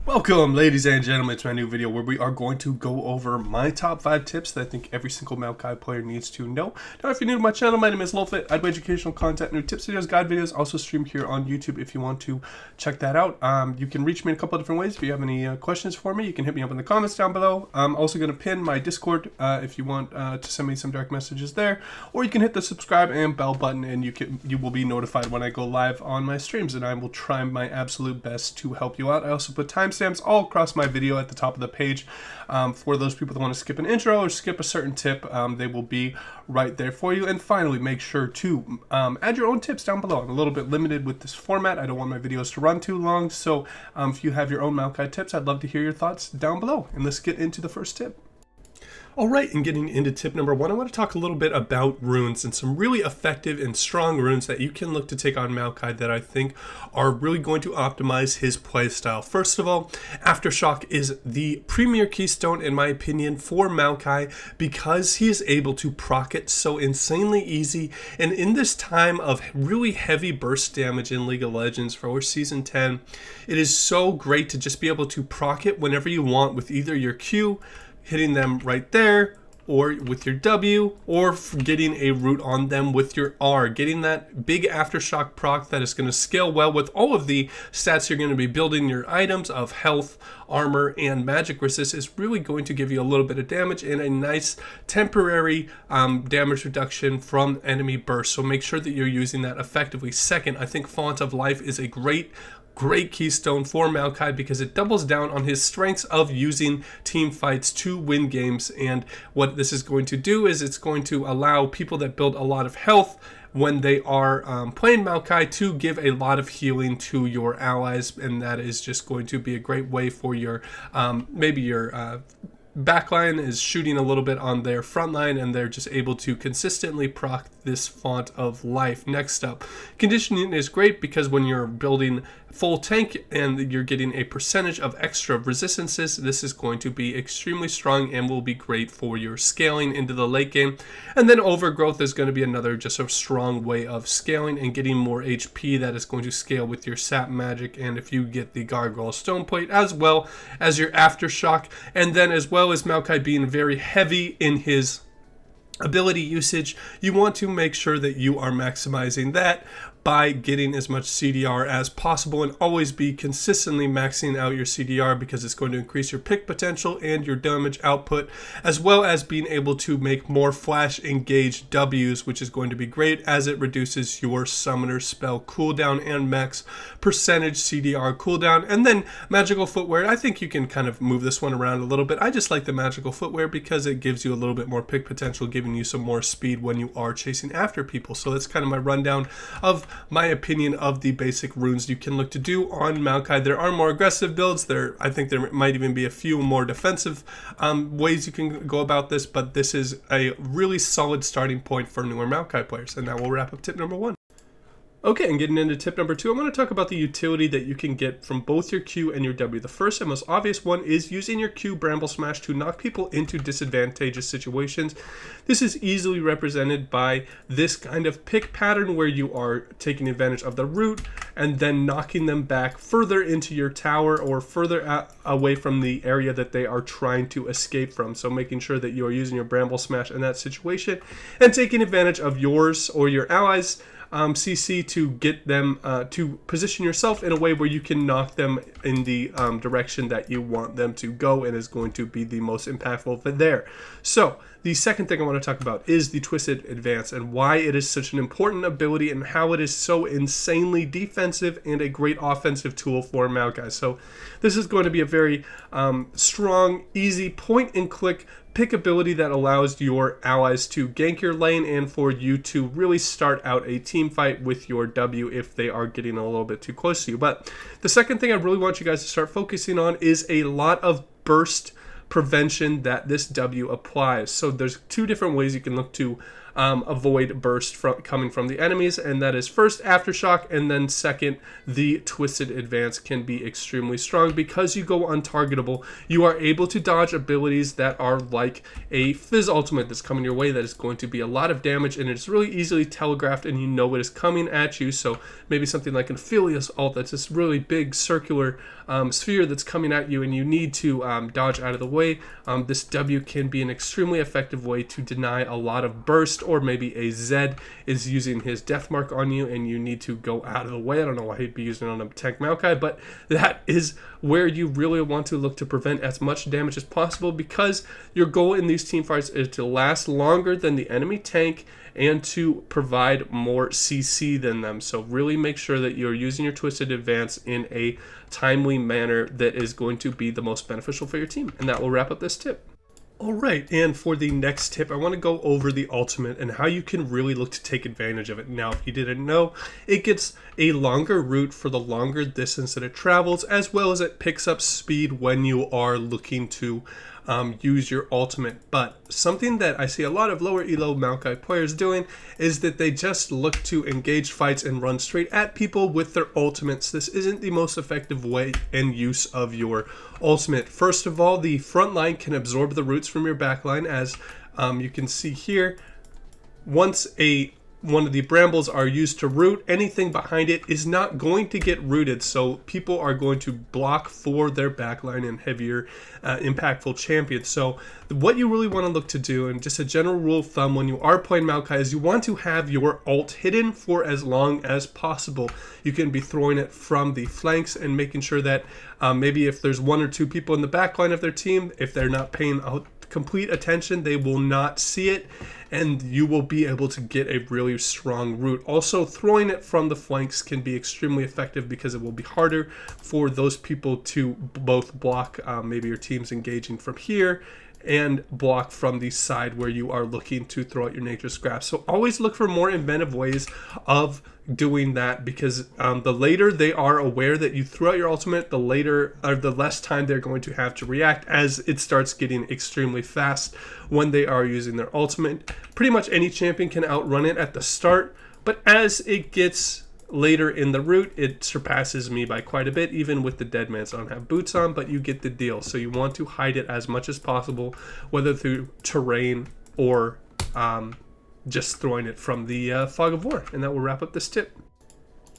Welcome, ladies and gentlemen, to my new video where we are going to go over my top 5 tips that I think every single Maokai player needs to know. Now, if you're new to my channel, my name is Lolfit. I do educational content, new tips, videos, guide videos, also stream here on YouTube if you want to check that out. You can reach me in a couple of different ways. If you have any questions for me, you can hit me up in the comments down below. I'm also going to pin my Discord if you want to send me some direct messages there, or you can hit the subscribe and bell button and you will be notified when I go live on my streams, and I will try my absolute best to help you out. I also put timestamps all across my video at the top of the page for those people that want to skip an intro or skip a certain tip. They will be right there for you. And finally, make sure to add your own tips down below. I'm a little bit limited with this format. I don't want my videos to run too long, so if you have your own Maokai tips, I'd love to hear your thoughts down below. And let's get into the first tip. Alright, and getting into tip number 1, I want to talk a little bit about runes and some really effective and strong runes that you can look to take on Maokai that I think are really going to optimize his playstyle. First of all, Aftershock is the premier keystone in my opinion for Maokai because he is able to proc it so insanely easy, and in this time of really heavy burst damage in League of Legends for Season 10, it is so great to just be able to proc it whenever you want with either your Q, hitting them right there, or with your W, or getting a root on them with your R. Getting that big Aftershock proc that is going to scale well with all of the stats you're going to be building your items of health, armor, and magic resist is really going to give you a little bit of damage and a nice temporary damage reduction from enemy burst. So make sure that you're using that effectively. Second, I think Font of Life is a great keystone for Maokai because it doubles down on his strengths of using team fights to win games. And what this is going to do is it's going to allow people that build a lot of health when they are playing Maokai to give a lot of healing to your allies, and that is just going to be a great way for your maybe your backline is shooting a little bit on their front line and they're just able to consistently proc this Font of Life. Next up, conditioning is great because when you're building full tank and you're getting a percentage of extra resistances, this is going to be extremely strong and will be great for your scaling into the late game. And then Overgrowth is going to be another just a strong way of scaling and getting more HP that is going to scale with your sap magic, and if you get the Gargoyle Stoneplate as well as your Aftershock. And then as well as Maokai being very heavy in his ability usage, you want to make sure that you are maximizing that by getting as much CDR as possible, and always be consistently maxing out your CDR because it's going to increase your pick potential and your damage output, as well as being able to make more flash engaged Ws, which is going to be great as it reduces your summoner spell cooldown and max percentage CDR cooldown. And then magical footwear, I think you can kind of move this one around a little bit. I just like the magical footwear because it gives you a little bit more pick potential, giving you some more speed when you are chasing after people. So that's kind of my rundown of my opinion of the basic runes you can look to do on Maokai. There are more aggressive builds. I think there might even be a few more defensive ways you can go about this, but this is a really solid starting point for newer Maokai players. And now we'll wrap up tip number 1. Okay, and getting into tip number 2, I'm going to talk about the utility that you can get from both your Q and your W. The first and most obvious one is using your Q Bramble Smash to knock people into disadvantageous situations. This is easily represented by this kind of pick pattern where you are taking advantage of the root and then knocking them back further into your tower or further away from the area that they are trying to escape from. So making sure that you are using your Bramble Smash in that situation and taking advantage of yours or your allies' CC to get them to position yourself in a way where you can knock them in the direction that you want them to go, and is going to be the most impactful there. So the second thing I want to talk about is the Twisted Advance and why it is such an important ability and how it is so insanely defensive and a great offensive tool for Maokai. So this is going to be a very strong, easy point and click pick ability that allows your allies to gank your lane and for you to really start out a team fight with your W if they are getting a little bit too close to you. But the second thing I really want you guys to start focusing on is a lot of burst prevention that this W applies. So there's 2 different ways you can look to avoid burst coming from the enemies, and that is first Aftershock, and then second the Twisted Advance can be extremely strong because you go untargetable. You are able to dodge abilities that are like a Fizz ultimate that's coming your way that is going to be a lot of damage, and it's really easily telegraphed and you know it is coming at you. So maybe something like an Aphelios ult that's this really big circular sphere that's coming at you and you need to dodge out of the way. This W can be an extremely effective way to deny a lot of burst, or maybe a Zed is using his death mark on you and you need to go out of the way. I don't know why he'd be using it on a tank Maokai, but that is where you really want to look to prevent as much damage as possible, because your goal in these team fights is to last longer than the enemy tank and to provide more CC than them. So really make sure that you're using your Twisted Advance in a timely manner that is going to be the most beneficial for your team. And that will wrap up this tip. Alright, and for the next tip, I want to go over the ultimate and how you can really look to take advantage of it. Now, if you didn't know, it gets a longer route for the longer distance that it travels, as well as it picks up speed when you are looking to use your ultimate. But something that I see a lot of lower elo Maokai players doing is that they just look to engage fights and run straight at people with their ultimates. This isn't the most effective way and use of your ultimate. First of all, the front line can absorb the roots from your back line, as you can see here. Once one of the brambles are used to root, anything behind it is not going to get rooted, so people are going to block for their backline and heavier impactful champions. So what you really want to look to do, and just a general rule of thumb when you are playing Maokai, is you want to have your ult hidden for as long as possible. You can be throwing it from the flanks and making sure that maybe if there's one or two people in the backline of their team, if they're not paying complete attention, they will not see it, and you will be able to get a really strong root. Also, throwing it from the flanks can be extremely effective because it will be harder for those people to both block maybe your team's engaging from here and block from the side where you are looking to throw out your nature scraps. So always look for more inventive ways of doing that, because the later they are aware that you threw out your ultimate, the later or the less time they're going to have to react, as it starts getting extremely fast when they are using their ultimate. Pretty much any champion can outrun it at the start, but as it gets later in the route, it surpasses me by quite a bit, even with the dead man. So I don't have boots on, but you get the deal. So you want to hide it as much as possible, whether through terrain or just throwing it from the fog of war. And that will wrap up this tip.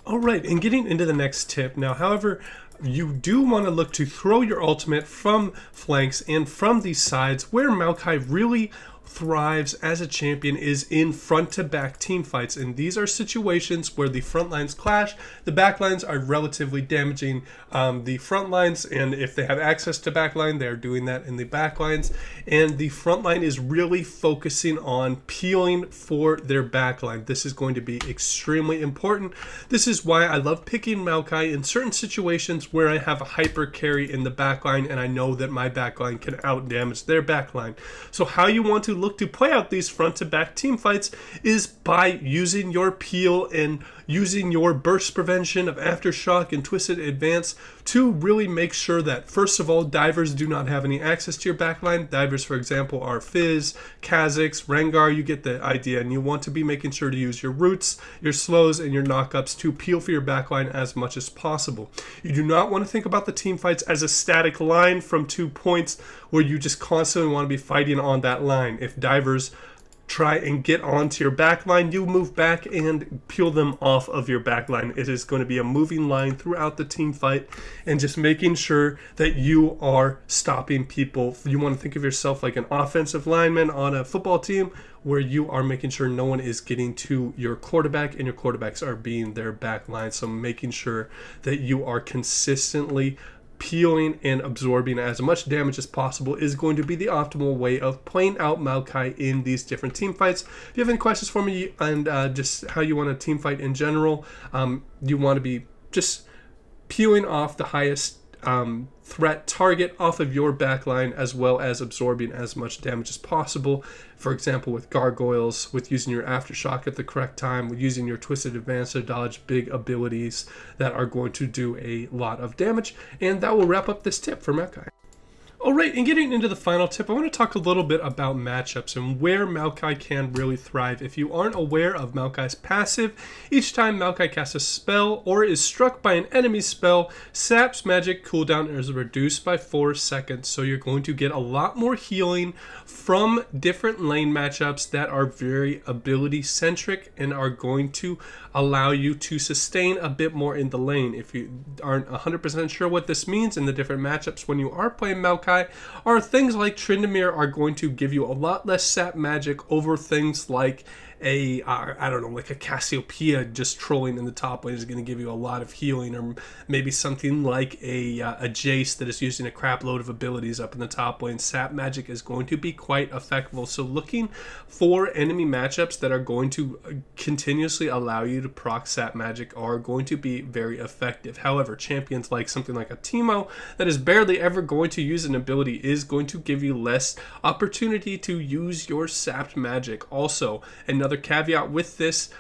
Alright, and getting into the next tip now, however, you do want to look to throw your ultimate from flanks and from these sides. Where Maokai really thrives as a champion is in front-to-back team fights, and these are situations where the front lines clash. The back lines are relatively damaging the front lines, and if they have access to back line, they're doing that in the back lines, and the front line is really focusing on peeling for their back line. This is going to be extremely important. This is why I love picking Maokai in certain situations where I have a hyper carry in the back line and I know that my back line can out damage their back line. So how you want to look to play out these front-to-back team fights is by using your peel and using your burst prevention of Aftershock and Twisted Advance to really make sure that, first of all, divers do not have any access to your backline. Divers, for example, are Fizz, Kha'Zix, Rengar. You get the idea, and you want to be making sure to use your roots, your slows, and your knockups to peel for your backline as much as possible. You do not want to think about the team fights as a static line from 2 points where you just constantly want to be fighting on that line. If divers try and get onto your backline, you move back and peel them off of your backline. It is going to be a moving line throughout the team fight, and just making sure that you are stopping people. You want to think of yourself like an offensive lineman on a football team, where you are making sure no one is getting to your quarterback and your quarterbacks are being their back line. So making sure that you are consistently peeling and absorbing as much damage as possible is going to be the optimal way of playing out Maokai in these different team fights. If you have any questions for me and just how you want to team fight in general, you want to be just peeling off the highest threat target off of your backline, as well as absorbing as much damage as possible. For example, with gargoyles, with using your Aftershock at the correct time, with using your Twisted Advance to dodge big abilities that are going to do a lot of damage. And that will wrap up this tip for Maokai. Alright, and getting into the final tip, I want to talk a little bit about matchups and where Maokai can really thrive. If you aren't aware of Maokai's passive, each time Maokai casts a spell or is struck by an enemy spell, Sap's magic cooldown is reduced by 4 seconds. So you're going to get a lot more healing from different lane matchups that are very ability centric and are going to allow you to sustain a bit more in the lane. If you aren't 100% sure what this means in the different matchups when you are playing Maokai, are things like Tryndamere are going to give you a lot less sap magic over things like I don't know, like a Cassiopeia just trolling in the top lane is going to give you a lot of healing, or maybe something like a Jace that is using a crap load of abilities up in the top lane. Sap magic is going to be quite effective. So looking for enemy matchups that are going to continuously allow you to proc sap magic are going to be very effective. However, champions like something like a Teemo that is barely ever going to use an ability is going to give you less opportunity to use your sapped magic. Also, another caveat with this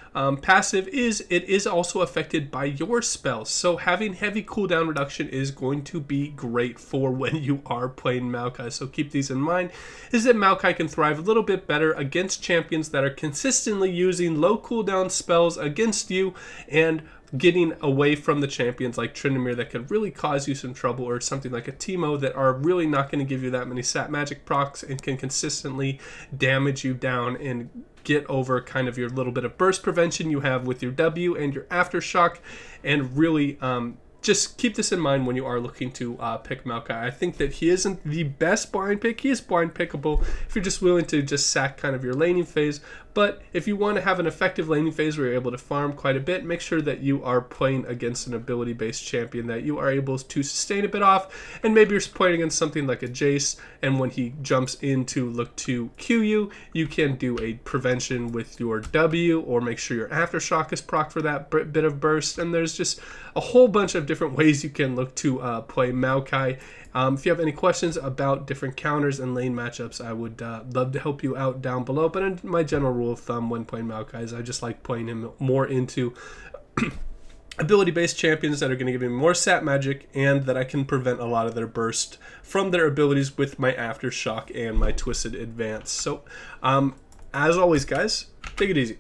passive is it is also affected by your spells. So having heavy cooldown reduction is going to be great for when you are playing Maokai. So keep these in mind, is that Maokai can thrive a little bit better against champions that are consistently using low cooldown spells against you and getting away from the champions like Tryndamere that could really cause you some trouble, or something like a Teemo that are really not going to give you that many sap magic procs and can consistently damage you down and get over kind of your little bit of burst prevention you have with your W and your aftershock, and really just keep this in mind when you are looking to pick Maokai. I think that he isn't the best blind pick. He is blind pickable if you're just willing to just sack kind of your laning phase. But if you want to have an effective laning phase where you're able to farm quite a bit, make sure that you are playing against an ability-based champion that you are able to sustain a bit off. And maybe you're playing against something like a Jace, and when he jumps in to look to Q you, you can do a prevention with your W, or make sure your aftershock is proc for that bit of burst. And there's just a whole bunch of different ways you can look to play Maokai. If you have any questions about different counters and lane matchups, I would love to help you out down below. But in my general rule of thumb when playing Maokai is I just like playing him more into ability-based champions that are going to give me more sap magic, and that I can prevent a lot of their burst from their abilities with my aftershock and my twisted advance. So as always, guys, take it easy.